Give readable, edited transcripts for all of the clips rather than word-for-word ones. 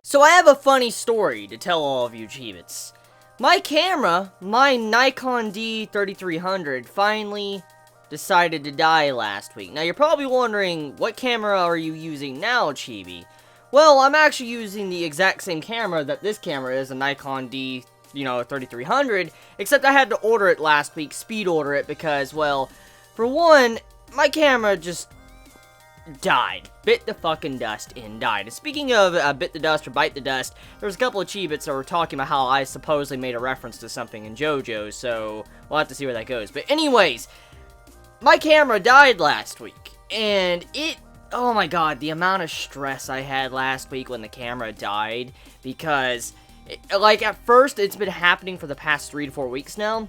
So I have a funny story to tell all of you Chibits. My camera, my Nikon D3300, finally decided to die last week. Now you're probably wondering, what camera are you using now, Chibi? Well, I'm actually using the exact same camera that this camera is, a Nikon D, 3300, except I had to order it last week, speed order it, because, well, for one, my camera just died. Bit the fucking dust and died. And speaking of bit the dust or bite the dust, there's a couple of Chibits that were talking about how I supposedly made a reference to something in JoJo, so we'll have to see where that goes. But anyways, my camera died last week, and oh my god, the amount of stress I had last week when the camera died, because, at first, it's been happening for the past 3 to 4 weeks now.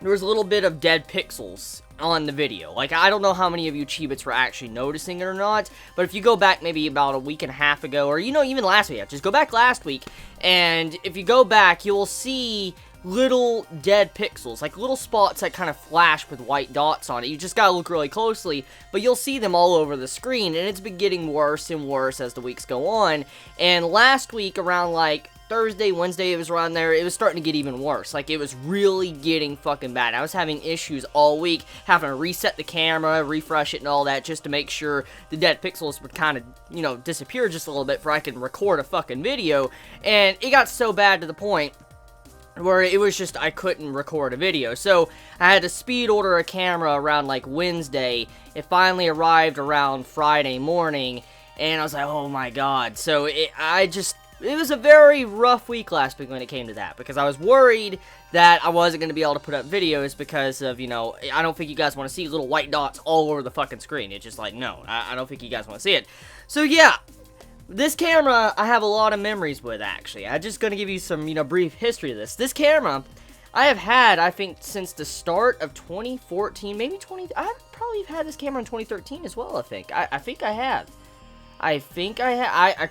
There was a little bit of dead pixels on the video. I don't know how many of you Chibits were actually noticing it or not, but if you go back maybe about a week and a half ago, or, even last week, just go back last week, and if you go back, you'll see little dead pixels, little spots that kind of flash with white dots on it. You just gotta look really closely, but you'll see them all over the screen, and it's been getting worse and worse as the weeks go on, and last week, around, Thursday, Wednesday, it was around there, it was starting to get even worse. It was really getting fucking bad. I was having issues all week, having to reset the camera, refresh it and all that, just to make sure the dead pixels would kind of, disappear just a little bit for I could record a fucking video, and it got so bad to the point where it was just, I couldn't record a video. So, I had to speed order a camera around, Wednesday. It finally arrived around Friday morning, and I was like, oh my god. So, it was a very rough week last week when it came to that, because I was worried that I wasn't going to be able to put up videos because of, I don't think you guys want to see little white dots all over the fucking screen. It's just no, I don't think you guys want to see it. So yeah, this camera, I have a lot of memories with, actually. I'm just going to give you some, brief history of this. This camera, I have had, I think, since the start of 2014, maybe I probably have had this camera in 2013 as well, I think. I think I have. I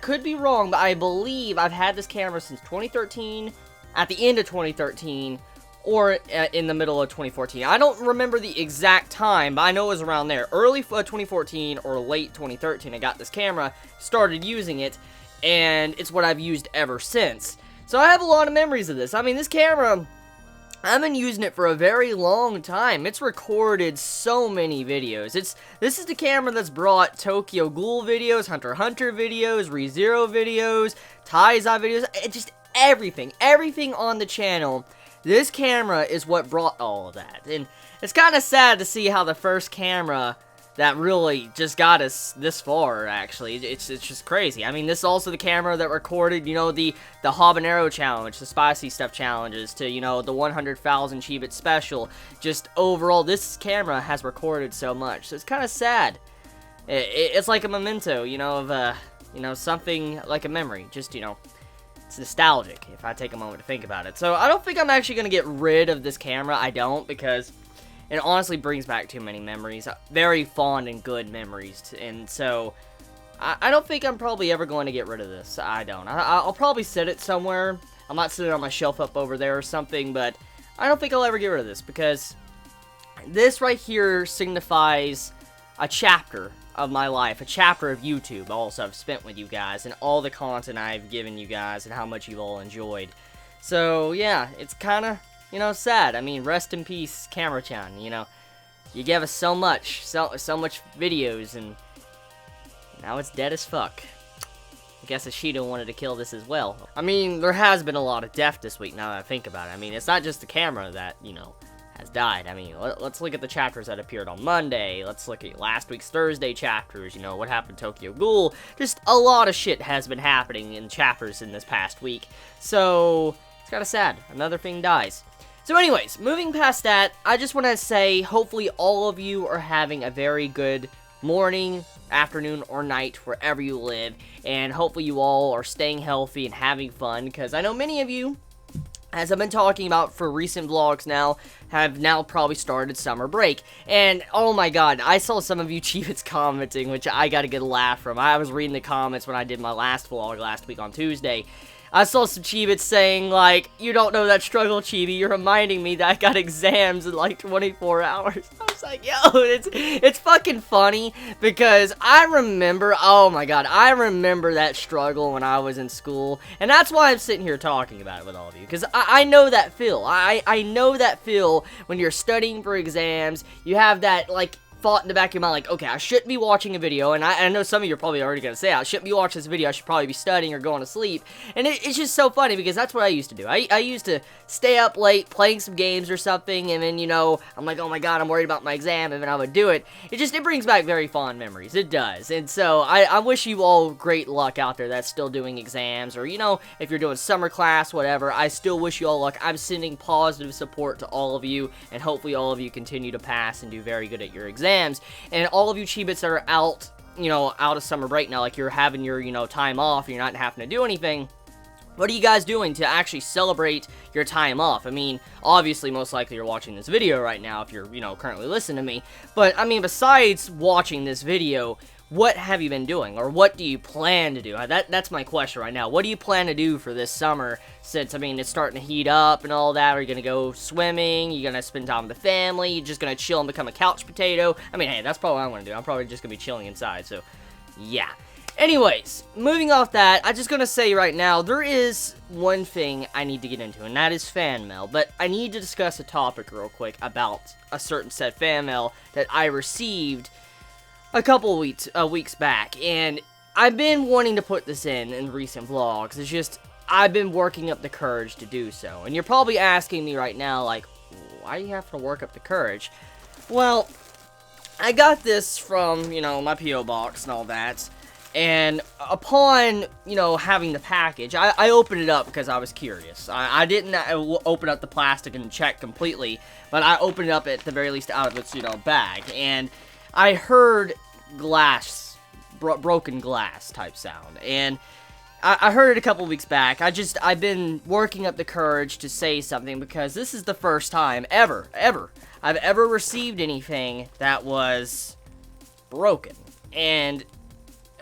could be wrong, but I believe I've had this camera since 2013, at the end of 2013, or in the middle of 2014. I don't remember the exact time, but I know it was around there. Early 2014 or late 2013, I got this camera, started using it, and it's what I've used ever since. So I have a lot of memories of this. I mean, this camera, I've been using it for a very long time. It's recorded so many videos. This is the camera that's brought Tokyo Ghoul videos, Hunter x Hunter videos, ReZero videos, Taizai videos, just everything on the channel. This camera is what brought all of that. And it's kind of sad to see how the first camera that really just got us this far, actually. It's just crazy. I mean, this is also the camera that recorded, the habanero challenge, the spicy stuff challenges, to, the 100,000 Chibit special. Just overall, this camera has recorded so much. So it's kind of sad. It's like a memento, of, something like a memory. Just, it's nostalgic, if I take a moment to think about it. So I don't think I'm actually going to get rid of this camera. I don't, because it honestly brings back too many memories. Very fond and good memories. And so, I don't think I'm probably ever going to get rid of this. I don't. I'll probably set it somewhere. I'm not sitting on my shelf up over there or something, but I don't think I'll ever get rid of this, because this right here signifies a chapter of my life, a chapter of YouTube also I've spent with you guys, and all the content I've given you guys, and how much you've all enjoyed. So, yeah, it's kind of, sad. I mean, rest in peace, Camera-chan, you gave us so much videos, and now it's dead as fuck. I guess Ashido wanted to kill this as well. I mean, there has been a lot of death this week, now that I think about it. I mean, it's not just the camera that, has died. I mean, let's look at the chapters that appeared on Monday. Let's look at last week's Thursday chapters, what happened to Tokyo Ghoul. Just a lot of shit has been happening in chapters in this past week. So, it's kind of sad. Another thing dies. So anyways, moving past that, I just want to say, hopefully all of you are having a very good morning, afternoon, or night, wherever you live, and hopefully you all are staying healthy and having fun, because I know many of you, as I've been talking about for recent vlogs now, have now probably started summer break. And, oh my god, I saw some of you Chibits commenting, which I got a good laugh from. I was reading the comments when I did my last vlog last week on Tuesday. I saw some Chibits saying, like, you don't know that struggle, Chibi. You're reminding me that I got exams in, like, 24 hours. I was like, yo, it's fucking funny, because I remember, oh my god, I remember that struggle when I was in school, and that's why I'm sitting here talking about it with all of you, because I know that feel. I know that feel when you're studying for exams, you have that, like, thought in the back of your mind, like, okay, I shouldn't be watching a video, and I know some of you are probably already going to say, I shouldn't be watching this video, I should probably be studying or going to sleep, and it's just so funny, because that's what I used to do. I used to stay up late, playing some games or something, and then, you know, I'm like, oh my god, I'm worried about my exam, and then I would do it. It brings back very fond memories, it does, and so, I wish you all great luck out there that's still doing exams, or, you know, if you're doing summer class, whatever, I still wish you all luck. I'm sending positive support to all of you, and hopefully all of you continue to pass and do very good at your exams. And all of you Chibits that are out, you know, out of summer break now, like you're having your, you know, time off, you're not having to do anything, what are you guys doing to actually celebrate your time off? I mean, obviously, most likely you're watching this video right now if you're, you know, currently listening to me, but, I mean, besides watching this video, what have you been doing, or what do you plan to do? That's my question right now. What do you plan to do for this summer, since, I mean, it's starting to heat up and all that? Are you going to go swimming? You going to spend time with the family? You just going to chill and become a couch potato? I mean, hey, that's probably what I'm going to do. I'm probably just going to be chilling inside, so, yeah. Anyways, moving off that, I'm just going to say right now, there is one thing I need to get into, and that is fan mail, but I need to discuss a topic real quick about a certain set of fan mail that I received a couple weeks back, and I've been wanting to put this in recent vlogs. It's just, I've been working up the courage to do so, and you're probably asking me right now, like, why do you have to work up the courage? Well, I got this from, you know, my P.O. box and all that, and upon, you know, having the package, I opened it up because I was curious. I didn't open up the plastic and check completely, but I opened it up at the very least out of its, you know, bag, and I heard glass, broken glass type sound, and I heard it a couple weeks back. I've been working up the courage to say something, because this is the first time ever I've ever received anything that was broken, and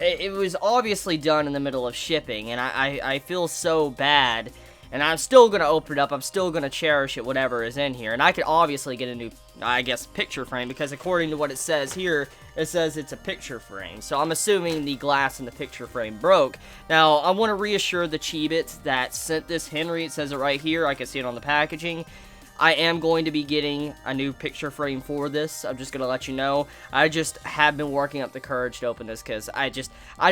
it was obviously done in the middle of shipping, and I feel so bad. And I'm still going to open it up, I'm still going to cherish it, whatever is in here. And I could obviously get a new, I guess, picture frame, because according to what it says here, it says it's a picture frame. So I'm assuming the glass in the picture frame broke. Now, I want to reassure the Chibits that sent this Henry, it says it right here, I can see it on the packaging. I am going to be getting a new picture frame for this. I'm just going to let you know. I just have been working up the courage to open this, because I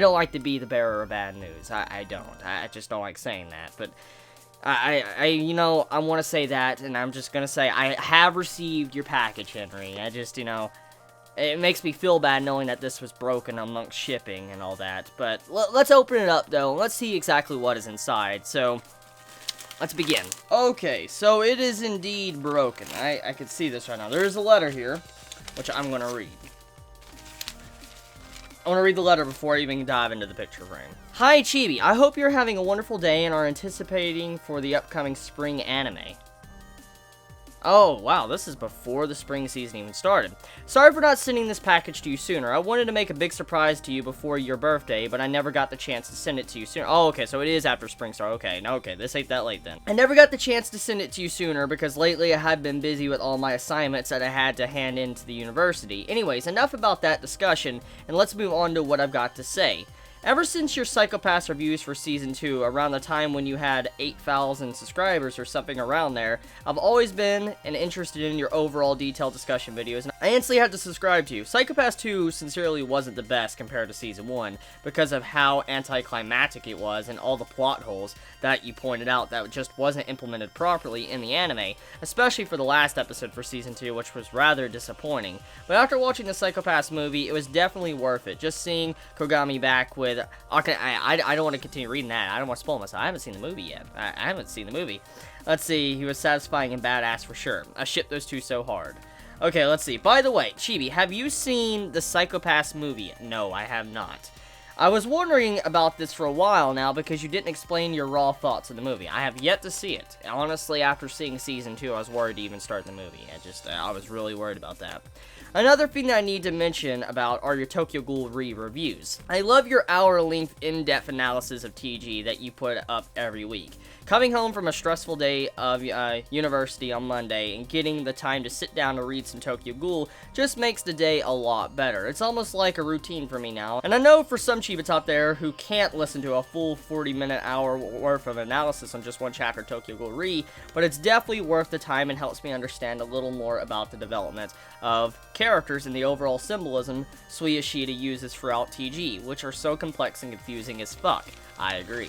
don't like to be the bearer of bad news. I don't. I just don't like saying that. But you know, I want to say that, and I'm just going to say, I have received your package, Henry. I just, you know, it makes me feel bad knowing that this was broken amongst shipping and all that. But let's open it up, though. Let's see exactly what is inside. So, let's begin. Okay, so it is indeed broken. I can see this right now. There is a letter here, which I'm going to read. I want to read the letter before I even dive into the picture frame. Hi, Chibi. I hope you're having a wonderful day and are anticipating for the upcoming spring anime. Oh, wow, this is before the spring season even started. Sorry for not sending this package to you sooner. I wanted to make a big surprise to you before your birthday, but I never got the chance to send it to you sooner. Oh, okay, so it is after spring start. Okay, no, okay, this ain't that late then. I never got the chance to send it to you sooner because lately I had been busy with all my assignments that I had to hand in to the university. Anyways, enough about that discussion, and let's move on to what I've got to say. Ever since your Psycho-Pass reviews for Season 2, around the time when you had 8,000 subscribers or something around there, I've always been interested in your overall detailed discussion videos, and I instantly had to subscribe to you. Psycho-Pass 2 sincerely wasn't the best compared to Season 1, because of how anticlimactic it was and all the plot holes that you pointed out that just wasn't implemented properly in the anime, especially for the last episode for Season 2, which was rather disappointing. But after watching the Psycho-Pass movie, it was definitely worth it, just seeing Kogami back with okay, I don't want to continue reading that. I don't want to spoil myself. I haven't seen the movie yet. I haven't seen the movie. Let's see. He was satisfying and badass for sure. I shipped those two so hard. Okay, let's see. By the way, Chibi, have you seen the Psycho-Pass movie? No, I have not. I was wondering about this for a while now because you didn't explain your raw thoughts of the movie. I have yet to see it. Honestly, after seeing Season 2, I was worried to even start the movie. I was really worried about that. Another thing that I need to mention about are your Tokyo Ghoul reviews. I love your hour-length, in-depth analysis of TG that you put up every week. Coming home from a stressful day of university on Monday and getting the time to sit down to read some Tokyo Ghoul just makes the day a lot better. It's almost like a routine for me now. And I know for some Chibits out there who can't listen to a full 40-minute hour worth of analysis on just one chapter of Tokyo Ghoul but it's definitely worth the time and helps me understand a little more about the development of characters and the overall symbolism Suyoshida uses throughout TG, which are so complex and confusing as fuck. I agree.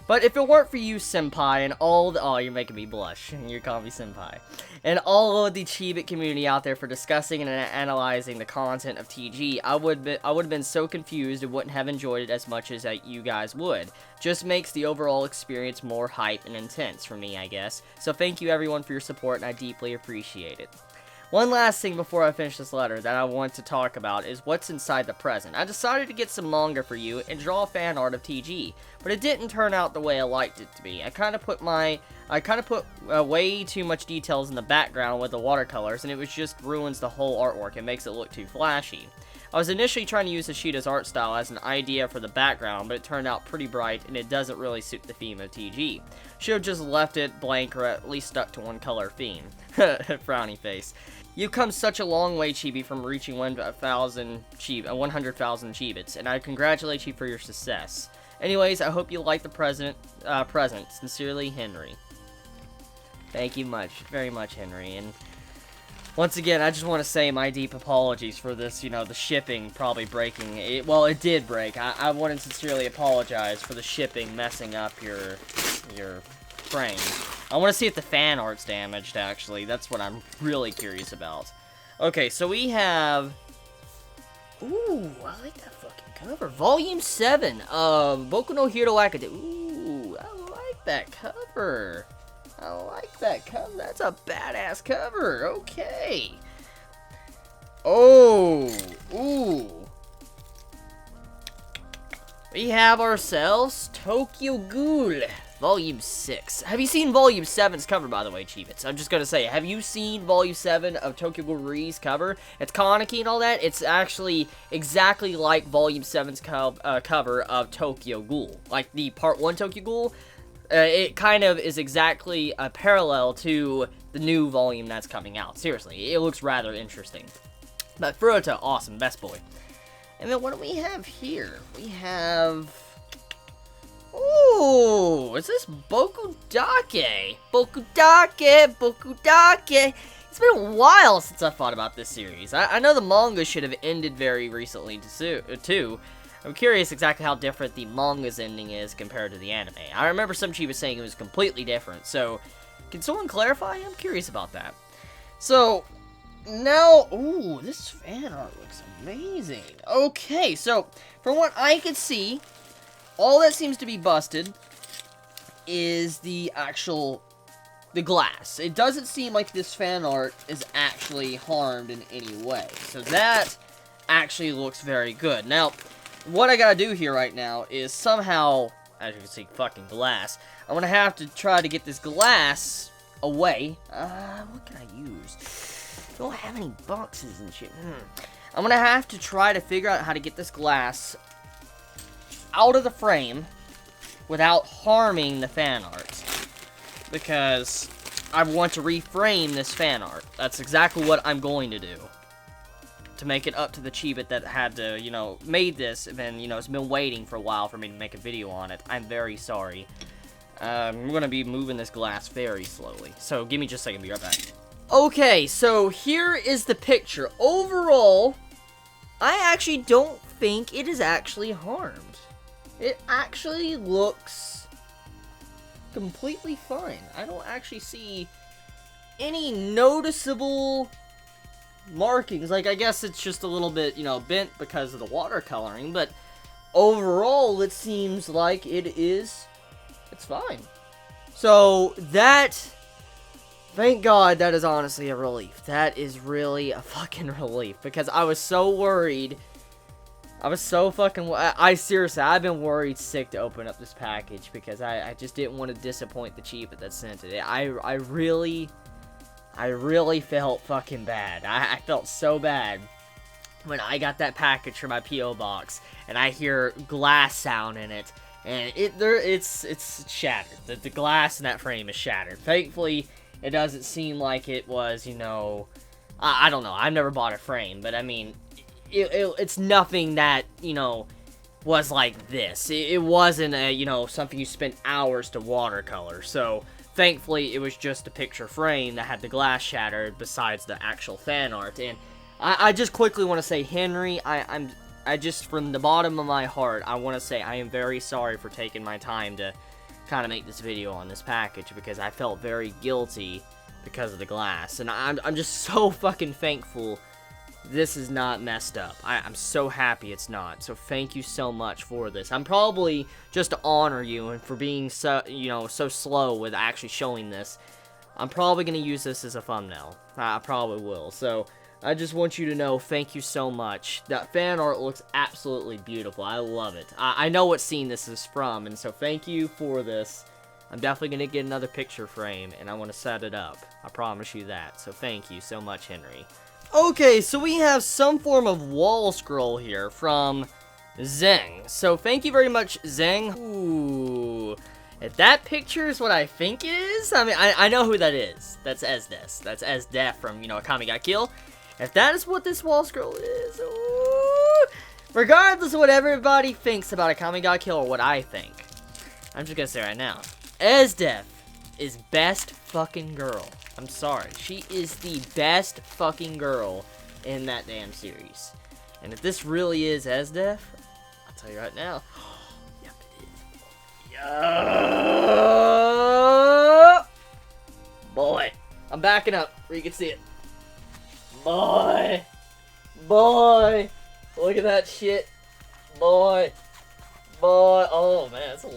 But if it weren't for you, Senpai, and all the... Oh, you're making me blush. You're calling me Senpai. And all of the Chibit community out there for discussing and analyzing the content of TG, I would have been so confused and wouldn't have enjoyed it as much as you guys would. Just makes the overall experience more hype and intense for me, I guess. So thank you everyone for your support, and I deeply appreciate it. One last thing before I finish this letter that I want to talk about is what's inside the present. I decided to get some manga for you and draw fan art of TG, but it didn't turn out the way I liked it to be. I kind of put way too much details in the background with the watercolors, and it just ruins the whole artwork and makes it look too flashy. I was initially trying to use Ishida's art style as an idea for the background, but it turned out pretty bright, and it doesn't really suit the theme of TG. Should have just left it blank or at least stuck to one color theme. Frowny face. You've come such a long way, Chibi, from reaching 100,000 Chibits, and I congratulate you for your success. Anyways, I hope you like the present. Sincerely, Henry. Thank you very much, Henry, and once again, I just want to say my deep apologies for this, the shipping probably breaking. Well, it did break. I want to sincerely apologize for the shipping messing up your frame. I want to see if the fan art's damaged, actually. That's what I'm really curious about. Okay, so we have... Ooh, I like that fucking cover. Volume 7 of Boku no Hero Academia. Ooh, I like that cover. I like that cover. That's a badass cover. Okay. Oh. Ooh. We have ourselves Tokyo Ghoul, Volume 6. Have you seen Volume 7's cover, by the way, Chibits? I'm just gonna say, have you seen Volume 7 of Tokyo Ghoul Re's cover? It's Kaneki and all that. It's actually exactly like Volume 7's cover of Tokyo Ghoul. Like the Part 1 Tokyo Ghoul. It kind of is exactly a parallel to the new volume that's coming out. Seriously, it looks rather interesting. But Furuta, awesome, best boy. And then what do we have here? We have... Ooh, is this Bokudake? Bokudake! It's been a while since I thought about this series. I know the manga should have ended very recently, too. I'm curious exactly how different the manga's ending is compared to the anime. I remember some Chibi saying it was completely different, so can someone clarify? I'm curious about that. So, now, ooh, this fan art looks amazing. Okay, so, from what I could see, all that seems to be busted is the glass. It doesn't seem like this fan art is actually harmed in any way. So that actually looks very good. Now, what I gotta do here right now is somehow, as you can see, fucking glass. I'm gonna have to try to get this glass away. What can I use? I don't have any boxes and shit. I'm gonna have to try to figure out how to get this glass out of the frame without harming the fan art. Because I want to reframe this fan art. That's exactly what I'm going to do. To make it up to the Chibit that had to, made this, and then, it's been waiting for a while for me to make a video on it. I'm very sorry. I'm gonna be moving this glass very slowly. So, give me just a second, be right back. Okay, so here is the picture. Overall, I actually don't think it is actually harmed. It actually looks completely fine. I don't actually see any noticeable markings. Like, I guess it's just a little bit, bent because of the watercoloring, but overall, it seems like it's fine. So, thank God, that is honestly a relief. That is really a fucking relief, because I was so worried. I was so fucking... seriously, I've been worried sick to open up this package, because I just didn't want to disappoint the Chibi that sent it. I really I really felt fucking bad. I felt so bad when I got that package from my P.O. box, and I hear glass sound in it, and it's shattered. The glass in that frame is shattered. Thankfully, it doesn't seem like it was, you know, I don't know. I've never bought a frame, but I mean, it's nothing that, you know, was like this. It wasn't a, you know, something you spent hours to watercolor. So thankfully, it was just a picture frame that had the glass shattered besides the actual fan art. And I just quickly want to say, Henry, I just, from the bottom of my heart, I want to say I am very sorry for taking my time to kind of make this video on this package, because I felt very guilty because of the glass. And I'm just so fucking thankful this is not messed up. I'm so happy it's not. So thank you so much for this. I'm probably, just to honor you and for being so, you know, so slow with actually showing this, I'm probably going to use this as a thumbnail. I probably will. So I just want you to know, thank you so much. That fan art looks absolutely beautiful. I love it. I know what scene this is from, and so thank you for this. I'm definitely going to get another picture frame, and I want to set it up. I promise you that. So thank you so much, Henry. Okay, so we have some form of wall scroll here from Zeng. So thank you very much, Zeng. Ooh. If that picture is what I think it is, I mean, I know who that is. That's Esdes. That's Esdef from, you know, Akame Got Kill. If that is what this wall scroll is, ooh, regardless of what everybody thinks about Akame Got Kill or what I think, I'm just gonna say right now, Esdef is best fucking girl. I'm sorry. She is the best fucking girl in that damn series. And if this really is Esdef, I'll tell you right now. Yep, it is. Yup. Boy, I'm backing up where you can see it. Boy. Boy. Look at that shit. Boy. Boy. Oh, man. That's a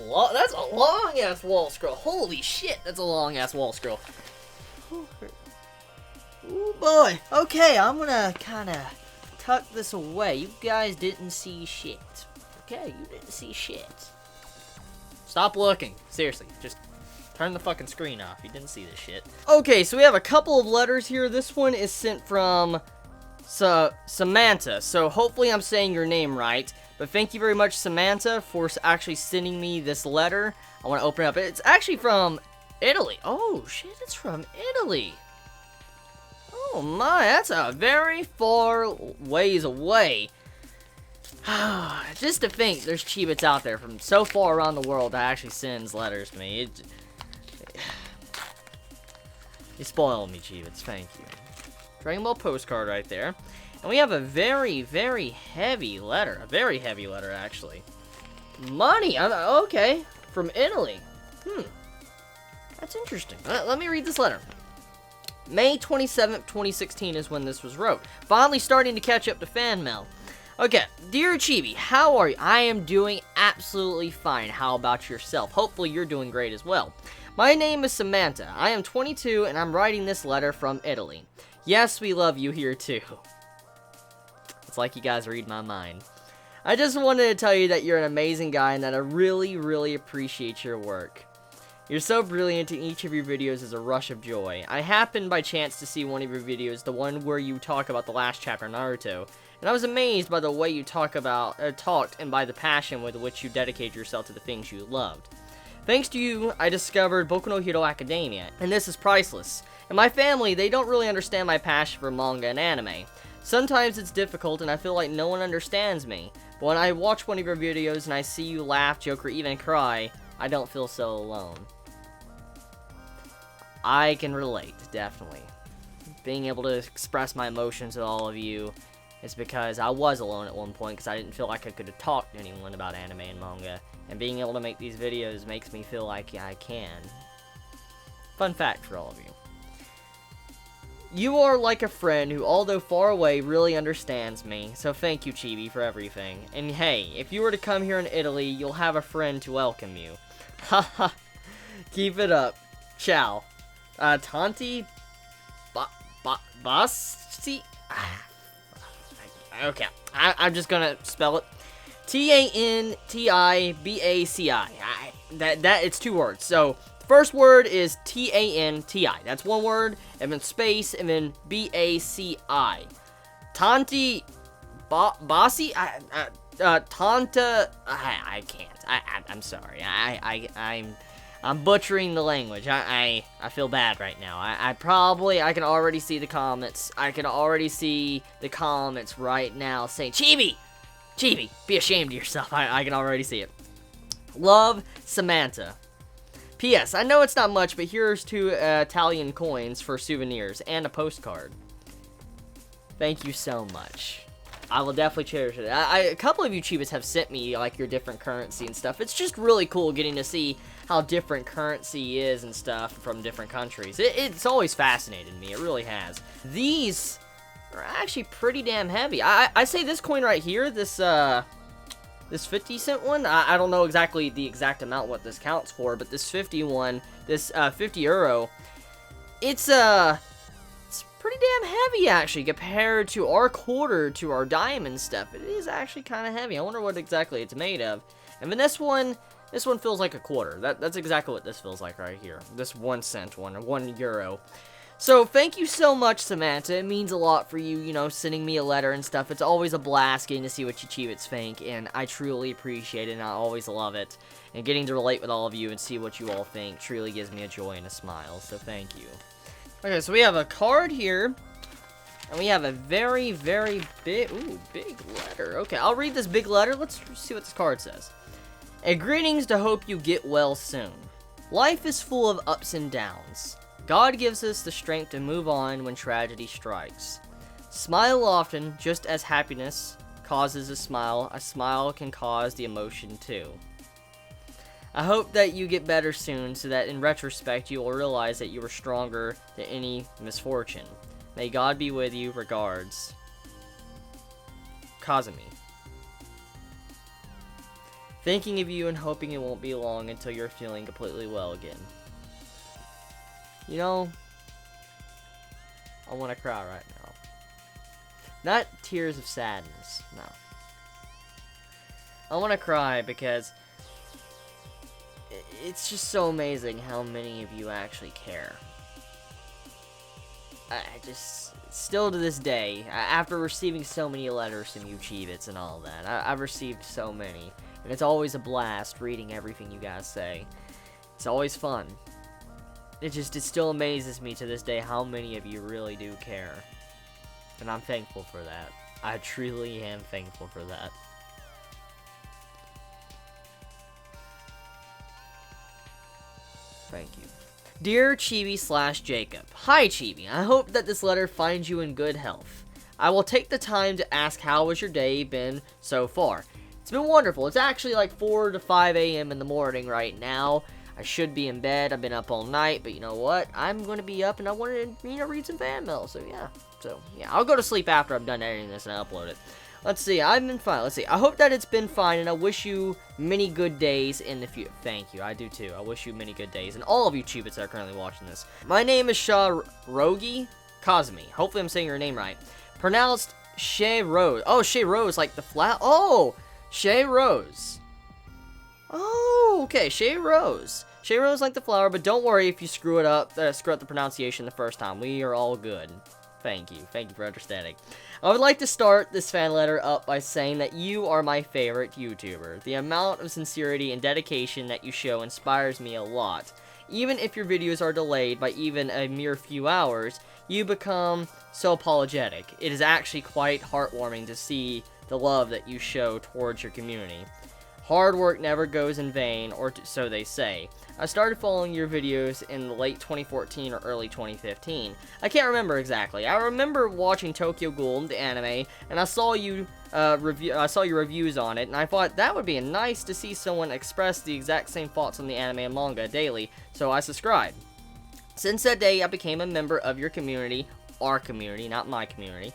long ass wall scroll. Holy shit. That's a long ass wall scroll. Ooh, boy. Okay, I'm gonna kind of tuck this away. You guys didn't see shit. Okay, you didn't see shit. Stop looking. Seriously, just turn the fucking screen off. You didn't see this shit. Okay, so we have a couple of letters here. This one is sent from Samantha. So hopefully I'm saying your name right. But thank you very much, Samantha, for actually sending me this letter. I want to open it up. It's actually from Italy. Oh, shit, it's from Italy. Oh, my, that's a very far ways away. Just to think there's Chibits out there from so far around the world that actually sends letters to me. You spoiled me, Chibits. Thank you. Dragon Ball postcard right there. And we have a very, very heavy letter. A very heavy letter, actually. Money. Okay. From Italy. That's interesting. Let me read this letter. May 27th, 2016 is when this was wrote. Finally starting to catch up to fan mail. Okay, dear Chibi, how are you? I am doing absolutely fine. How about yourself? Hopefully you're doing great as well. My name is Samantha. I am 22 and I'm writing this letter from Italy. Yes, we love you here too. It's like you guys read my mind. I just wanted to tell you that you're an amazing guy and that I really, really appreciate your work. You're so brilliant, and each of your videos is a rush of joy. I happened by chance to see one of your videos, the one where you talk about the last chapter of Naruto, and I was amazed by the way you talked and by the passion with which you dedicate yourself to the things you loved. Thanks to you, I discovered Boku no Hero Academia, and this is priceless. In my family, they don't really understand my passion for manga and anime. Sometimes it's difficult, and I feel like no one understands me. But when I watch one of your videos and I see you laugh, joke, or even cry, I don't feel so alone. I can relate, definitely. Being able to express my emotions with all of you is because I was alone at one point because I didn't feel like I could talk to anyone about anime and manga. And being able to make these videos makes me feel like I can. Fun fact for all of you. You are like a friend who, although far away, really understands me. So thank you, Chibi, for everything. And hey, if you were to come here in Italy, you'll have a friend to welcome you. Haha. Keep it up. Ciao. Tanti Basti. Okay, I'm just gonna spell it. Tantibaci. That it's 2 words. So First word is T-A-N-T-I. That's one word, and then space, and then B-A-C-I. Tanti... Bossy? Tanta... I can't. I'm sorry. I'm butchering the language. I feel bad right now. I can already see the comments. I can already see the comments right now saying, Chibi! Chibi, be ashamed of yourself. I can already see it. Love, Samantha. P.S. I know it's not much, but here's 2 Italian coins for souvenirs and a postcard. Thank you so much. I will definitely cherish it. A couple of you Chibis have sent me, like, your different currency and stuff. It's just really cool getting to see how different currency is and stuff from different countries. It's always fascinated me. It really has. These are actually pretty damn heavy. I say this coin right here, this 50-cent one, I don't know exactly the exact amount what this counts for, but this 50 one, this 50 euro, it's pretty damn heavy, actually, compared to our quarter, to our diamond stuff. It is actually kind of heavy. I wonder what exactly it's made of. And then this one feels like a quarter. That's exactly what this feels like right here. This 1 cent one, or 1 euro. So, thank you so much, Samantha. It means a lot for you, you know, sending me a letter and stuff. It's always a blast getting to see what you Chibits think, and I truly appreciate it, and I always love it. And getting to relate with all of you and see what you all think truly gives me a joy and a smile, so thank you. Okay, so we have a card here, and we have a very, very big letter. Okay, I'll read this big letter. Let's see what this card says. A greetings to hope you get well soon. Life is full of ups and downs. God gives us the strength to move on when tragedy strikes. Smile often, just as happiness causes a smile can cause the emotion too. I hope that you get better soon so that in retrospect you will realize that you were stronger than any misfortune. May God be with you. Regards, Kazumi. Thinking of you and hoping it won't be long until you're feeling completely well again. You know, I want to cry right now. Not tears of sadness, no. I want to cry because it's just so amazing how many of you actually care. I just, still to this day, after receiving so many letters from you Chibits and all that, I've received so many, and it's always a blast reading everything you guys say. It's always fun. It still amazes me to this day how many of you really do care. And I'm thankful for that. I truly am thankful for that. Thank you. Dear Chibi/Jacob. Hi Chibi, I hope that this letter finds you in good health. I will take the time to ask how has your day been so far. It's been wonderful. It's actually like 4 to 5 a.m. in the morning right now. I should be in bed. I've been up all night, but you know what? I'm going to be up and I want to, you know, read some fan mail. So yeah, I'll go to sleep after I'm done editing this and I upload it. Let's see, I've been fine. Let's see, I hope that it's been fine, and I wish you many good days in the future. Thank you, I do too. I wish you many good days, and all of you Chibits that are currently watching this. My name is Sharogi Kazumi. Hopefully I'm saying your name right. Pronounced Shay Rose. Oh, Shay Rose, like the flower. Oh, Shay Rose. Oh, okay, Shay Rose. Shay Rose like the flower, but don't worry if you screw it up, screw up the pronunciation the first time. We are all good. Thank you for understanding. I would like to start this fan letter up by saying that you are my favorite YouTuber. The amount of sincerity and dedication that you show inspires me a lot. Even if your videos are delayed by even a mere few hours, you become so apologetic. It is actually quite heartwarming to see the love that you show towards your community. Hard work never goes in vain, or so they say. I started following your videos in late 2014 or early 2015. I can't remember exactly. I remember watching Tokyo Ghoul, the anime, and I saw you I saw your reviews on it, and I thought that would be nice to see someone express the exact same thoughts on the anime and manga daily, so I subscribed. Since that day, I became a member of your community, our community, not my community,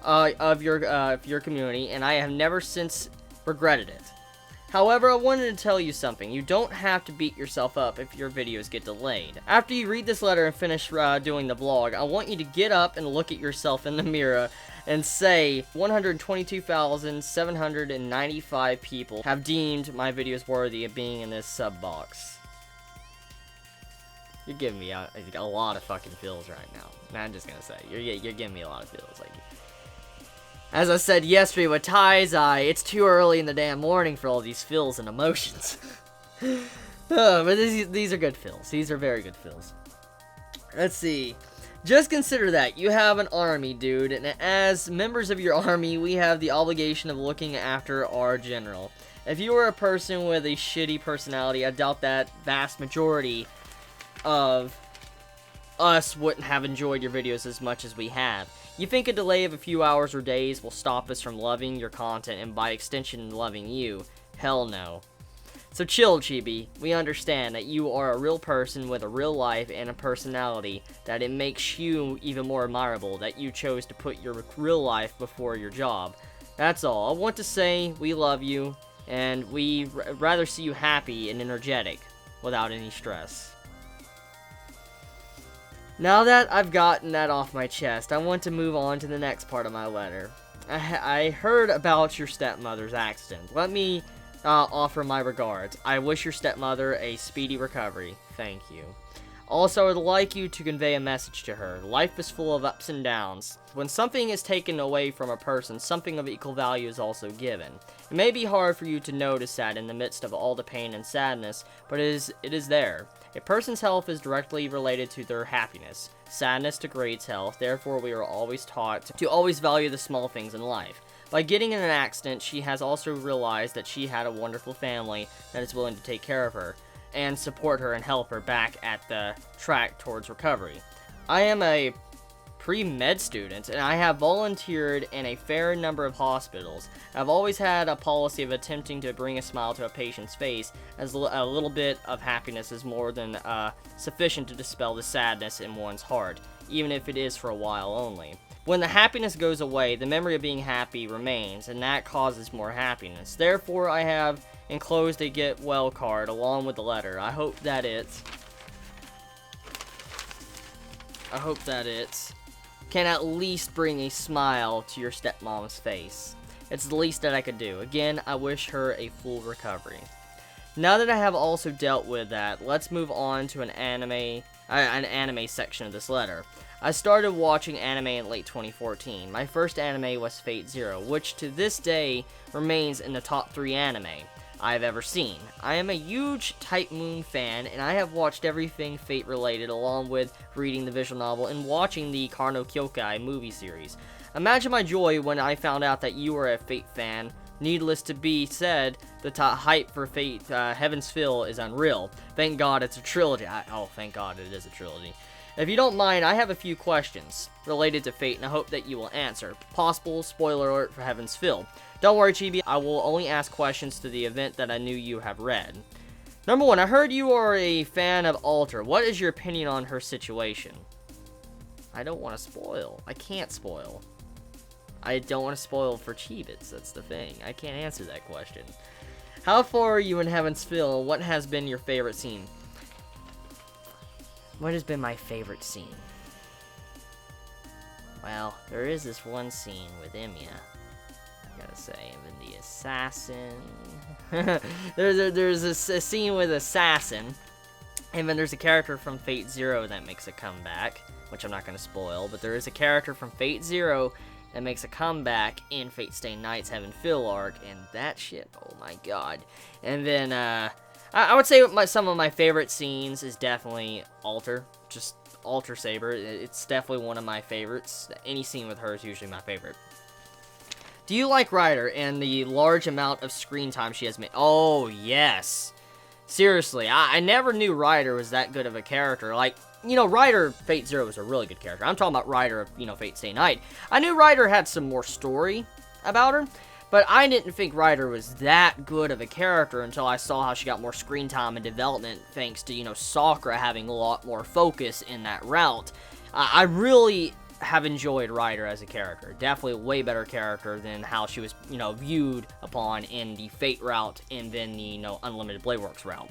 of your community, and I have never since regretted it. However, I wanted to tell you something. You don't have to beat yourself up if your videos get delayed. After you read this letter and finish doing the vlog, I want you to get up and look at yourself in the mirror and say 122,795 people have deemed my videos worthy of being in this sub box. You're giving me a lot of fucking feels right now. Man, I'm just gonna say, you're giving me a lot of feels. Like, as I said yesterday with Ty's Eye, it's too early in the damn morning for all these feels and emotions. But these are good feels. These are very good feels. Let's see. Just consider that you have an army, dude, and as members of your army, we have the obligation of looking after our general. If you were a person with a shitty personality, I doubt that vast majority of us wouldn't have enjoyed your videos as much as we have. You think a delay of a few hours or days will stop us from loving your content and by extension loving you? Hell no. So chill, Chibi. We understand that you are a real person with a real life and a personality, that it makes you even more admirable that you chose to put your real life before your job. That's all. I want to say we love you, and we rather see you happy and energetic, without any stress. Now that I've gotten that off my chest, I want to move on to the next part of my letter. I heard about your stepmother's accident. Let me offer my regards. I wish your stepmother a speedy recovery. Thank you. Also, I would like you to convey a message to her. Life is full of ups and downs. When something is taken away from a person, something of equal value is also given. It may be hard for you to notice that in the midst of all the pain and sadness, but it is there. A person's health is directly related to their happiness. Sadness degrades health, therefore we are always taught to always value the small things in life. By getting in an accident, she has also realized that she had a wonderful family that is willing to take care of her and support her and help her back at the track towards recovery. I am a pre-med student, and I have volunteered in a fair number of hospitals. I've always had a policy of attempting to bring a smile to a patient's face, as a little bit of happiness is more than sufficient to dispel the sadness in one's heart, even if it is for a while only. When the happiness goes away, the memory of being happy remains, and that causes more happiness. Therefore, I have enclosed a get well card along with the letter. I hope that it can at least bring a smile to your stepmom's face. It's the least that I could do. Again, I wish her a full recovery. Now that I have also dealt with that, let's move on to an anime section of this letter. I started watching anime in late 2014. My first anime was Fate Zero, which to this day remains in the top 3 anime I've ever seen. I am a huge Type Moon fan, and I have watched everything Fate related, along with reading the visual novel and watching the Karno Kyokai movie series. Imagine my joy when I found out that you were a Fate fan. Needless to be said, the hype for Fate Heaven's Feel is unreal. Thank God it's a trilogy. Oh, thank God it is a trilogy. If you don't mind, I have a few questions related to Fate, and I hope that you will answer. Possible spoiler alert for Heaven's Feel. Don't worry, Chibi, I will only ask questions to the event that I knew you have read. Number 1, I heard you are a fan of Alter. What is your opinion on her situation? I don't want to spoil. I can't spoil. I don't want to spoil for Chibits, that's the thing. I can't answer that question. How far are you in Heaven's Feel? What has been your favorite scene? What has been my favorite scene? Well, there is this one scene with Emiya. I gotta say, and then the assassin. there's a scene with Assassin, and then there's a character from Fate Zero that makes a comeback, which I'm not gonna spoil, but there is a character from Fate Zero that makes a comeback in Fate Stay Night's Heaven Feel arc, and that shit, oh my god. And then, I would say some of my favorite scenes is definitely Alter, just Alter Saber. It's definitely one of my favorites. Any scene with her is usually my favorite. Do you like Ryder and the large amount of screen time she has made? Oh, yes. Seriously, I never knew Ryder was that good of a character. Like, you know, Ryder Fate Zero was a really good character. I'm talking about Ryder of, you know, Fate Stay Night. I knew Ryder had some more story about her, but I didn't think Ryder was that good of a character until I saw how she got more screen time and development thanks to, you know, Sakura having a lot more focus in that route. I really have enjoyed Ryder as a character. Definitely a way better character than how she was, you know, viewed upon in the Fate route and then the, you know, Unlimited Blade Works route.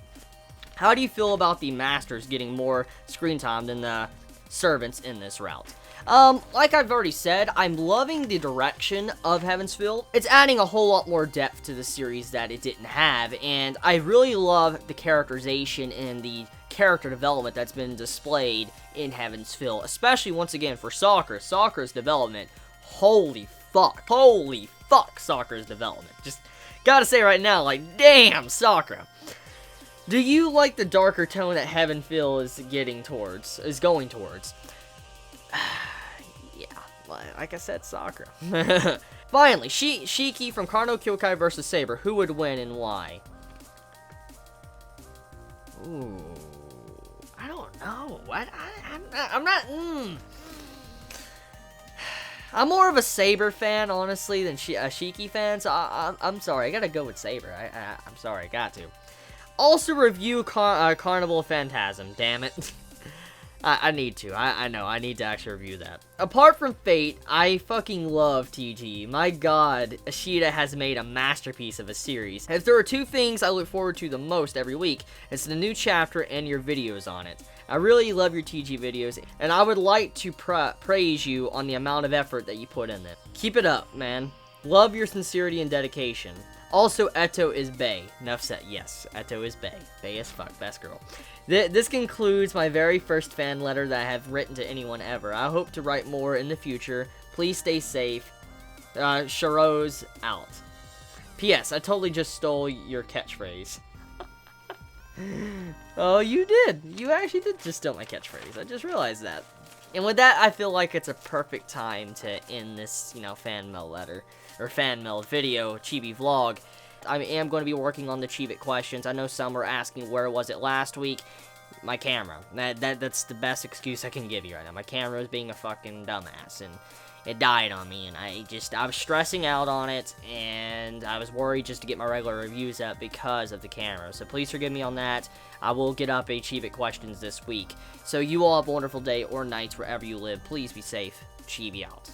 How do you feel about the Masters getting more screen time than the Servants in this route? Like I've already said, I'm loving the direction of Heaven's Feel. It's adding a whole lot more depth to the series that it didn't have, and I really love the characterization and the character development that's been displayed in Heavensville, especially once again for Sakura. Sakura's development, holy fuck, Sakura's development. Just gotta say right now, like, damn, Sakura. Do you like the darker tone that Heavensville is going towards? Yeah, like I said, Sakura. Finally, Shiki from Kano Kyokai vs. Saber. Who would win and why? Ooh, I don't know. I'm not. I'm more of a Saber fan, honestly, than a Shiki fan. So I'm sorry, I gotta go with Saber. I'm sorry, I got to. Also review Carnival Phantasm. Damn it. I need to. I know. I need to actually review that. Apart from Fate, I fucking love TG. My god, Ashita has made a masterpiece of a series. If there are two things I look forward to the most every week, it's the new chapter and your videos on it. I really love your TG videos, and I would like to praise you on the amount of effort that you put in them. Keep it up, man. Love your sincerity and dedication. Also, Eto is bae. Enough said. Yes, Eto is bae. Bae as fuck. Best girl. This concludes my very first fan letter that I have written to anyone ever. I hope to write more in the future. Please stay safe. Sharo's out. P.S. I totally just stole your catchphrase. Oh, you did. You actually did just steal my catchphrase. I just realized that. And with that, I feel like it's a perfect time to end this, fan mail letter, or fan mail video, Chibi vlog. I am going to be working on the Chibi questions. I know some are asking where was it last week. My camera. That's the best excuse I can give you right now. My camera is being a fucking dumbass, and it died on me, and I was stressing out on it, and I was worried just to get my regular reviews up because of the camera. So please forgive me on that. I will get up a Chibi questions this week. So you all have a wonderful day or nights wherever you live. Please be safe. Chibi out.